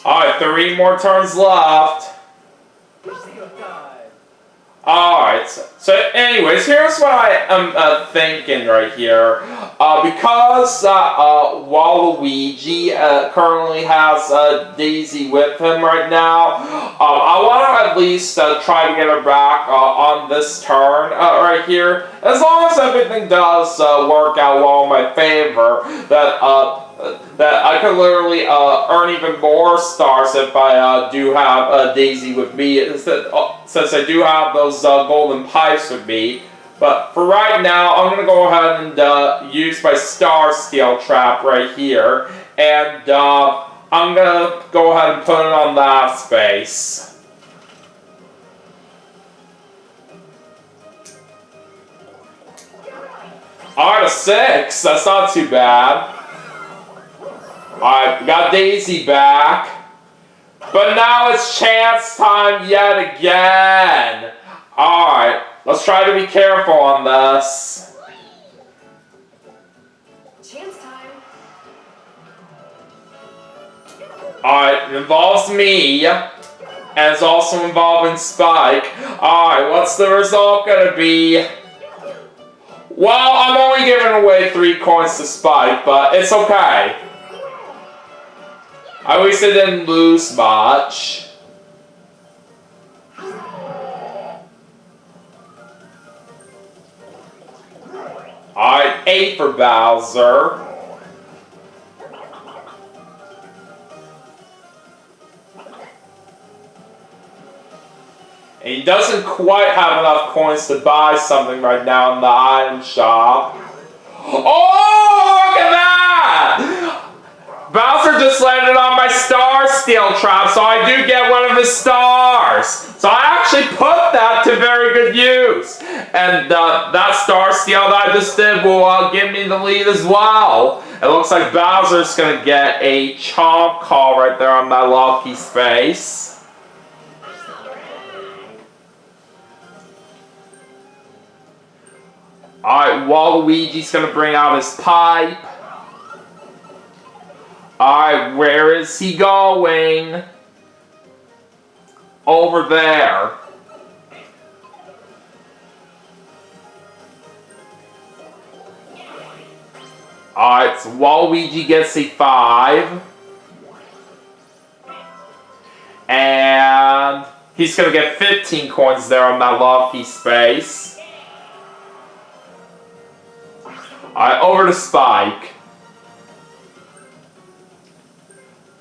Alright, 3 more turns left. Alright, so anyways, here's what I am thinking right here. Because Waluigi currently has Daisy with him right now, I want to at least try to get her back on this turn right here. As long as everything does work out well in my favor, that I could literally earn even more stars if I do have Daisy with me, since I do have those golden pipes with me. But for right now, I'm going to go ahead and use my Star Steal Trap right here. And I'm going to go ahead and put it on that space. Alright, a 6. That's not too bad. Alright, we got Daisy back. But now it's chance time yet again. Alright, let's try to be careful on this. Chance time. Alright, it involves me. And it's also involving Spike. Alright, what's the result gonna be? Well, I'm only giving away 3 coins to Spike, but it's okay. At least I didn't lose much. Alright, 8 for Bowser. And he doesn't quite have enough coins to buy something right now in the item shop. Oh, look at that! Bowser just landed on my Star Steal Trap, so I do get one of his stars. So I actually put that to very good use. And that Star Steal that I just did will give me the lead as well. It looks like Bowser's going to get a chomp call right there on that lucky space. Alright, Waluigi's going to bring out his pipe. Alright, where is he going? Over there. Alright, so Waluigi gets a 5. And he's going to get 15 coins there on that lucky space. Alright, over to Spike.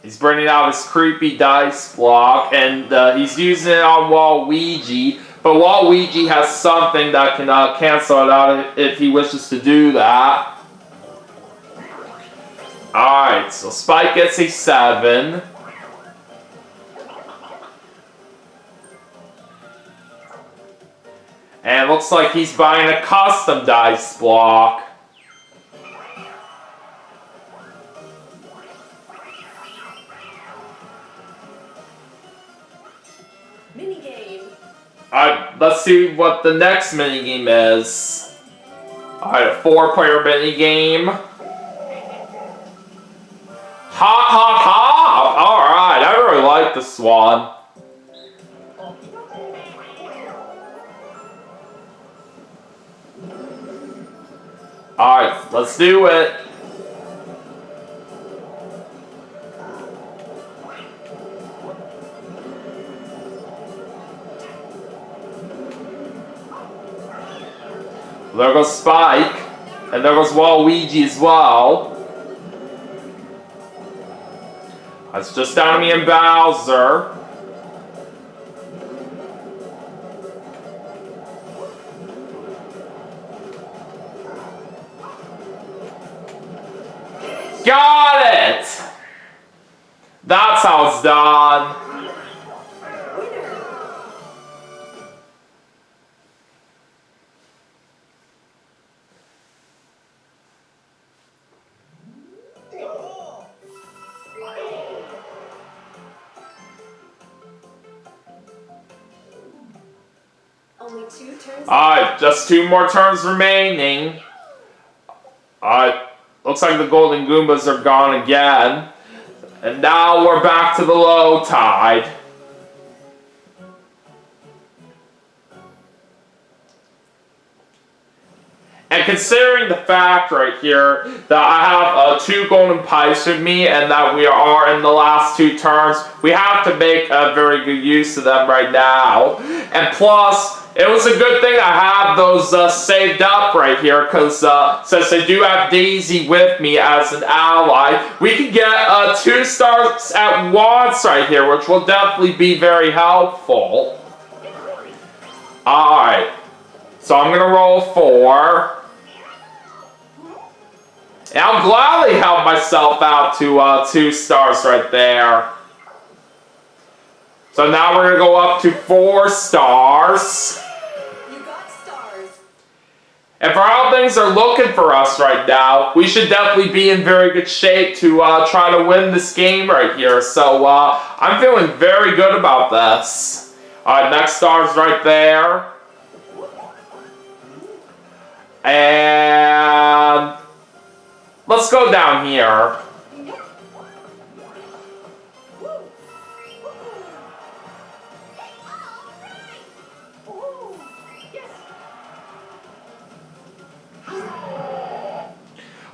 He's bringing out his creepy dice block, and he's using it on Waluigi, but Waluigi has something that can cancel it out if he wishes to do that. Alright, so Spike gets a 7. And it looks like he's buying a custom dice block. Alright, let's see what the next minigame is. Alright, a 4-player minigame. Hop, hop, hop! Alright, I really like this one. Alright, let's do it. There goes Spike, and there goes Waluigi as well. It's just down to me and Bowser. Got it! That's how it's done. Only 2 turns. Alright, just 2 more turns remaining. Alright, looks like the golden Goombas are gone again. And now we're back to the low tide. And considering the fact right here that I have 2 golden pipes with me and that we are in the last 2 turns, we have to make a very good use of them right now. And plus, it was a good thing I have those saved up right here because since I do have Daisy with me as an ally, we can get 2 stars at once right here, which will definitely be very helpful. Alright, so I'm going to roll 4. And I'll gladly help myself out to 2 stars right there. So now we're going to go up to 4 stars. You got stars. And for how things are looking for us right now, we should definitely be in very good shape to try to win this game right here. So I'm feeling very good about this. Alright, next star's right there. And let's go down here.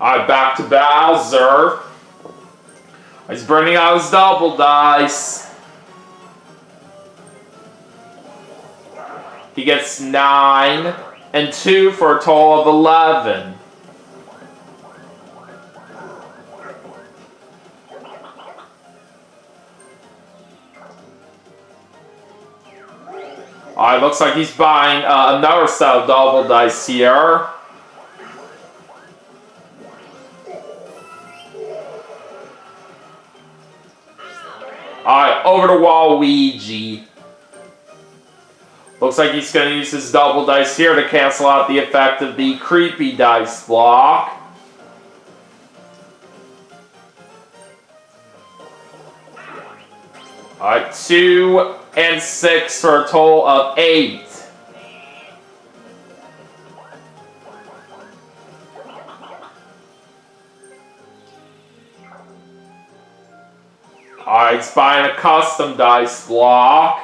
Alright, back to Bowser. He's burning out his double dice. He gets 9 and 2 for a total of 11. Alright, looks like he's buying another set of double dice here. Alright, over to Waluigi. Looks like he's going to use his double dice here to cancel out the effect of the creepy dice block. Alright, 2 and 6 for a total of 8. Alright, he's buying a custom dice block.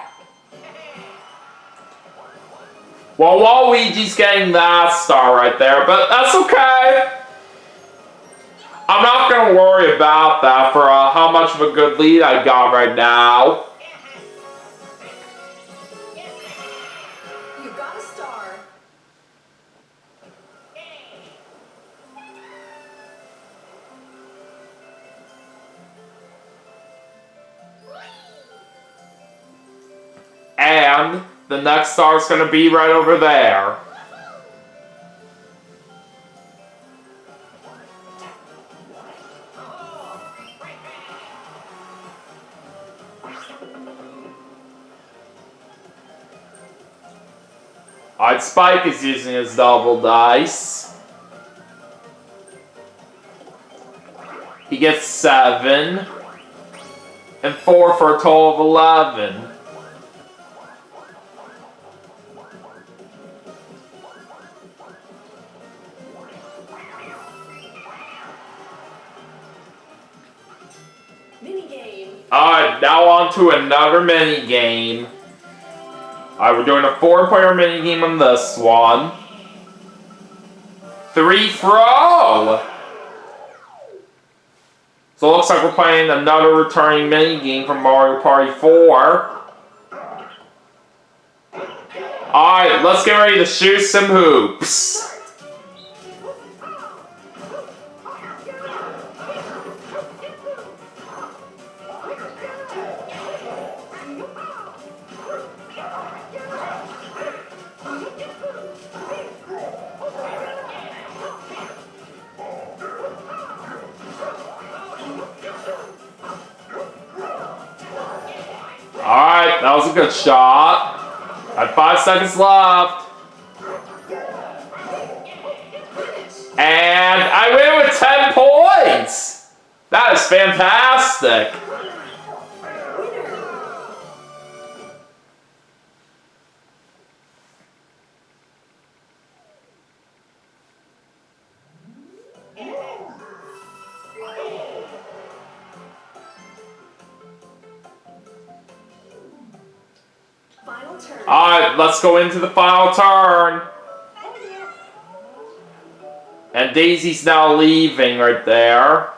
Well, Waluigi's getting that star right there, but that's okay. I'm not going to worry about that for how much of a good lead I got right now. You got a star. And the next star is going to be right over there. Alright, Spike is using his double dice. He gets 7 and 4 for a total of 11. Alright, now on to another mini game. Alright, we're doing a 4-player mini game on this one. 3 throw! So it looks like we're playing another returning mini game from Mario Party 4. Alright, let's get ready to shoot some hoops. Alright, that was a good shot. I have 5 seconds left. And I win with 10 points! That is fantastic! turn. Alright, let's go into the final turn. And Daisy's now leaving right there.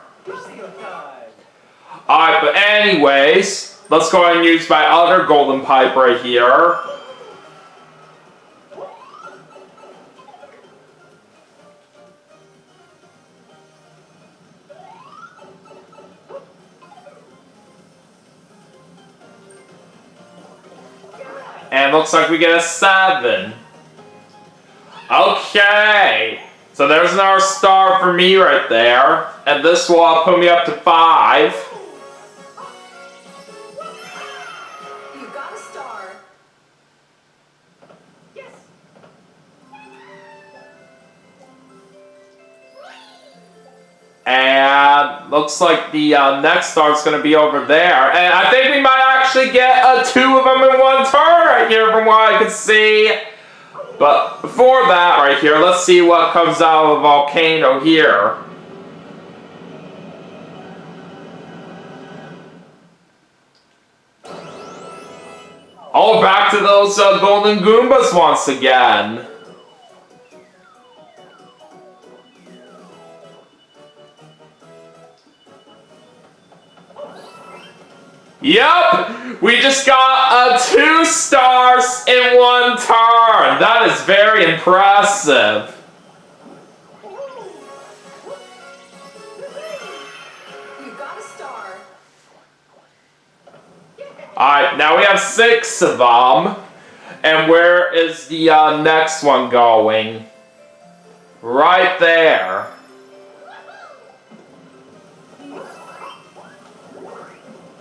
Alright, but anyways, let's go ahead and use my other golden pipe right here. And looks like we get a 7. Okay. So there's another star for me right there. And this will put me up to 5. You got a star. Yes. And looks like the next star is going to be over there. And I think we might actually get 2 of them in one turn right here from what I can see. But before that right here, let's see what comes out of the volcano here. Oh, back to those golden Goombas once again. Yep! We just got 2 stars in one turn! That is very impressive. You got a star. Alright, now we have 6 of them. And where is the next one going? Right there.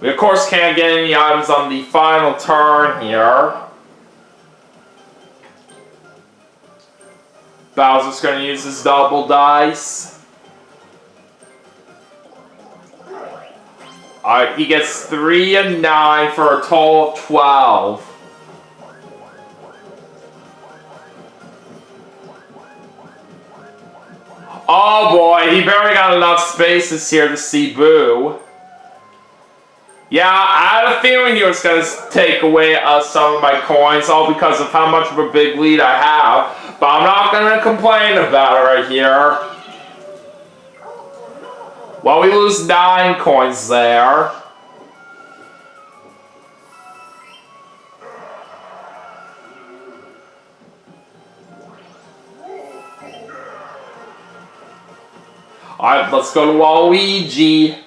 We of course can't get any items on the final turn here. Bowser's going to use his double dice. Alright, he gets 3 and 9 for a total of 12. Oh boy, he barely got enough spaces here to see Boo. Yeah, I had a feeling he was going to take away some of my coins, all because of how much of a big lead I have. But I'm not going to complain about it right here. Well, we lose 9 coins there. Alright, let's go to Waluigi.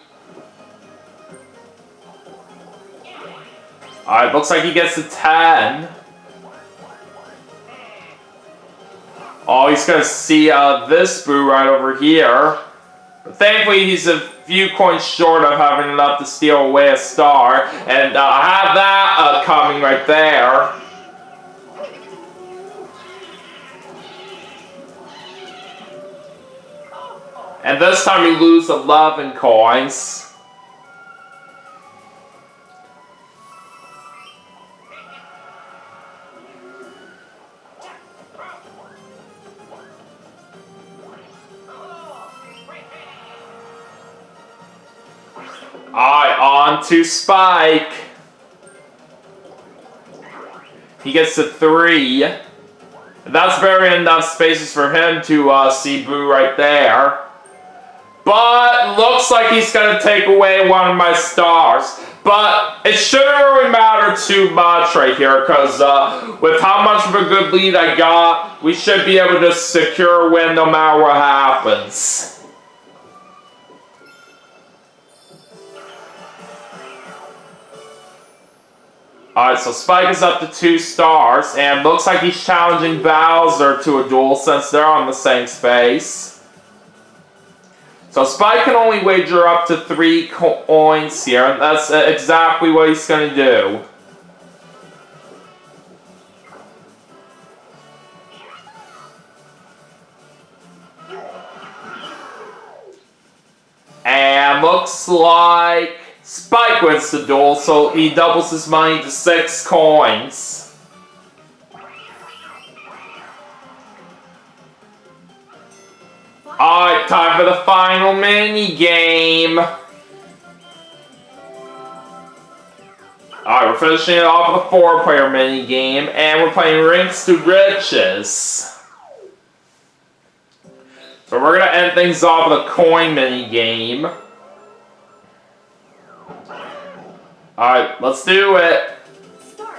Alright, looks like he gets a 10. Oh, he's gonna see this Boo right over here. But thankfully, he's a few coins short of having enough to steal away a star. And I have that coming right there. And this time we lose 11 coins. Alright, on to Spike. He gets a 3. That's very enough spaces for him to see Boo right there. But looks like he's going to take away one of my stars. But it shouldn't really matter too much right here, because with how much of a good lead I got, we should be able to secure a win no matter what happens. Alright, so Spike is up to 2 stars, and looks like he's challenging Bowser to a duel since they're on the same space. So Spike can only wager up to 3 coins here, and that's exactly what he's going to do. And looks like Spike wins the duel, so he doubles his money to 6 coins. Alright, time for the final mini game. Alright, we're finishing it off with a 4-player mini game, and we're playing Rinks to Riches. So we're gonna end things off with a coin mini game. Alright, let's do it. Start.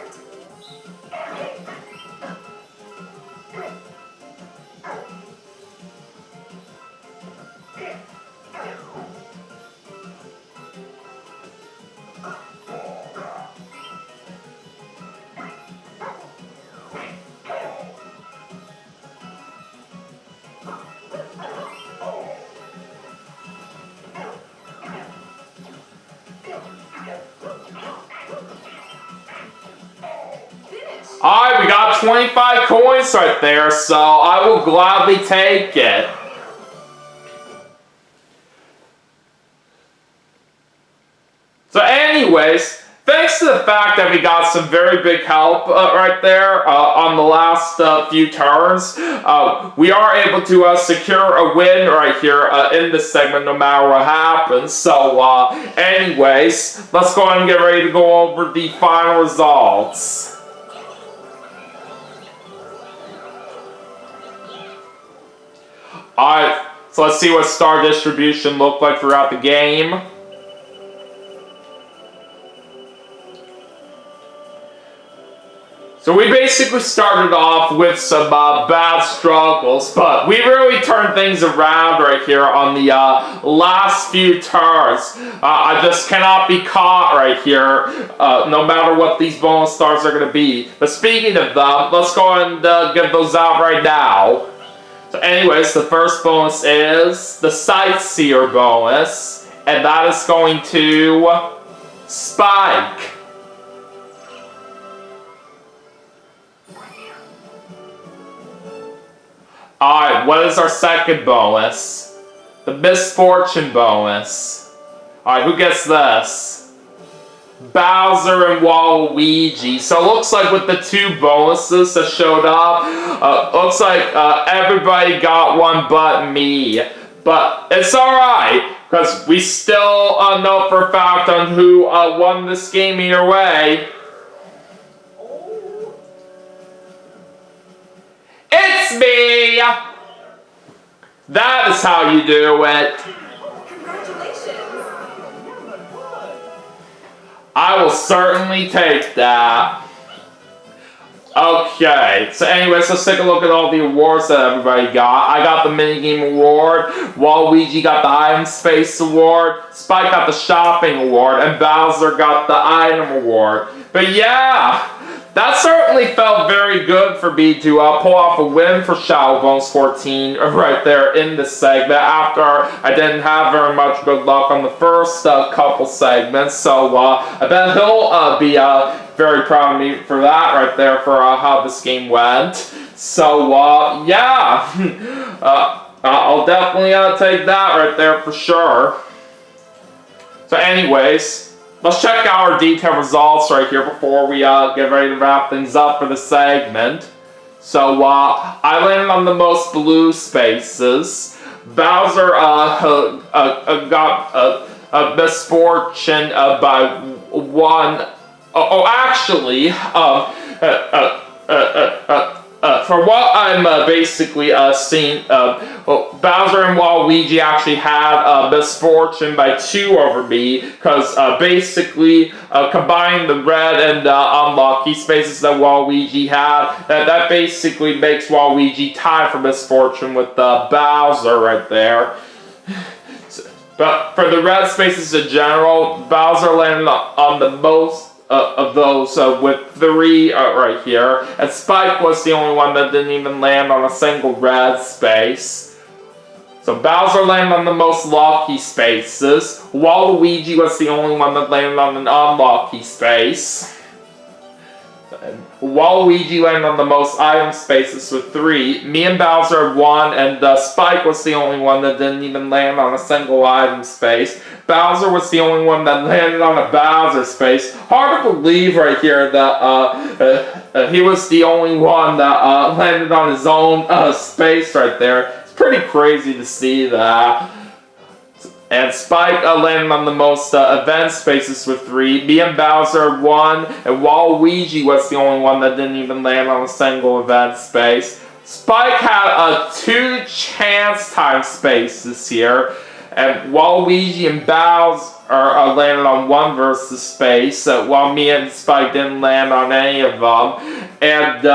Alright, we got 25 coins right there, so I will gladly take it. So anyways, thanks to the fact that we got some very big help right there on the last few turns, we are able to secure a win right here in this segment no matter what happens. So anyways, let's go ahead and get ready to go over the final results. Alright, so let's see what star distribution looked like throughout the game. So we basically started off with some bad struggles, but we really turned things around right here on the last few turns. I just cannot be caught right here, no matter what these bonus stars are going to be. But speaking of them, let's go and get those out right now. So anyways, the first bonus is the Sightseer bonus, and that is going to Spike. Alright, what is our second bonus? The Misfortune bonus. Alright, who gets this? Bowser and Waluigi. So it looks like with the two bonuses that showed up, looks like everybody got one but me. But it's alright, because we still know for a fact on who won this game either way. It's me! That is how you do it. Congratulations. I will certainly take that. Okay, so anyways, let's take a look at all the awards that everybody got. I got the minigame award, Waluigi got the item space award, Spike got the shopping award, and Bowser got the item award. But yeah, that certainly felt very good for me to pull off a win for ShadowBones14 right there in this segment after I didn't have very much good luck on the first couple segments. So I bet he'll be very proud of me for that right there for how this game went. So yeah, I'll definitely take that right there for sure. So anyways, let's check out our detailed results right here before we get ready to wrap things up for the segment. So, I landed on the most blue spaces. Bowser got a misfortune by one. Actually, for what I'm basically seeing, Bowser and Waluigi actually had misfortune by 2 over me, because basically combining the red and unlucky spaces that Waluigi had, that basically makes Waluigi tie for misfortune with Bowser right there. But for the red spaces in general, Bowser landed on the most of those with 3 right here, and Spike was the only one that didn't even land on a single red space. So Bowser landed on the most lucky spaces. Waluigi was the only one that landed on an unlucky space. Waluigi landed on the most item spaces with 3. Me and Bowser had 1, and Spike was the only one that didn't even land on a single item space. Bowser was the only one that landed on a Bowser space. Hard to believe right here that he was the only one that landed on his own space right there. It's pretty crazy to see that. And Spike landed on the most event spaces with 3. Me and Bowser had 1, and Waluigi was the only one that didn't even land on a single event space. Spike had 2 chance time spaces here, and Waluigi and Bowser landed on 1 versus space, while me and Spike didn't land on any of them. And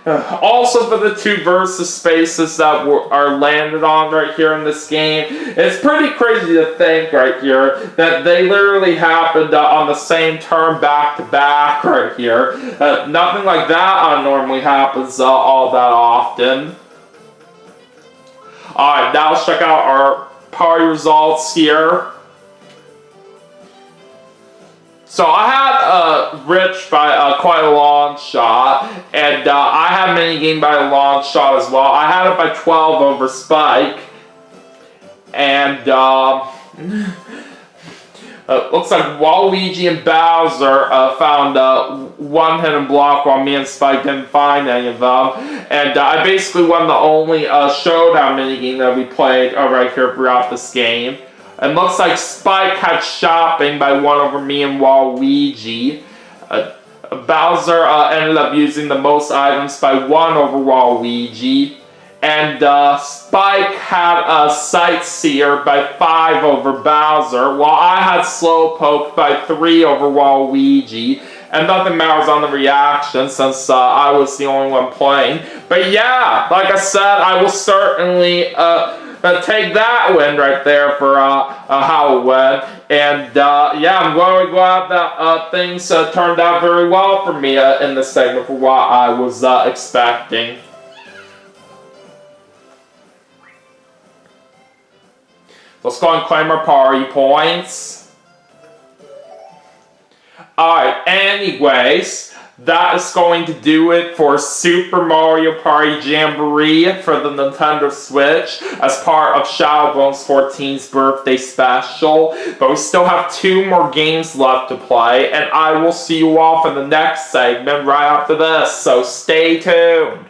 also for the 2 versus spaces that are landed on right here in this game, it's pretty crazy to think right here that they literally happened on the same turn back to back right here. Nothing like that normally happens all that often. Alright, now let's check out our party results here. So I had Rich by quite a long shot, and I had Minigame by a long shot as well. I had it by 12 over Spike, and looks like Waluigi and Bowser found 1 hidden block while me and Spike didn't find any of them. And I basically won the only showdown minigame that we played right here throughout this game. And looks like Spike had shopping by 1 over me and Waluigi. Bowser ended up using the most items by 1 over Waluigi. And Spike had Sightseer by 5 over Bowser, while I had Slowpoke by 3 over Waluigi. And nothing matters on the reaction since I was the only one playing. But yeah, like I said, I will certainly take that win right there for how it went. And yeah, I'm very glad that things turned out very well for me in this segment for what I was expecting. Let's go and claim our party points. Alright, anyways, that is going to do it for Super Mario Party Jamboree for the Nintendo Switch as part of ShadowBones14's birthday special. But we still have 2 more games left to play, and I will see you all for the next segment right after this, so stay tuned.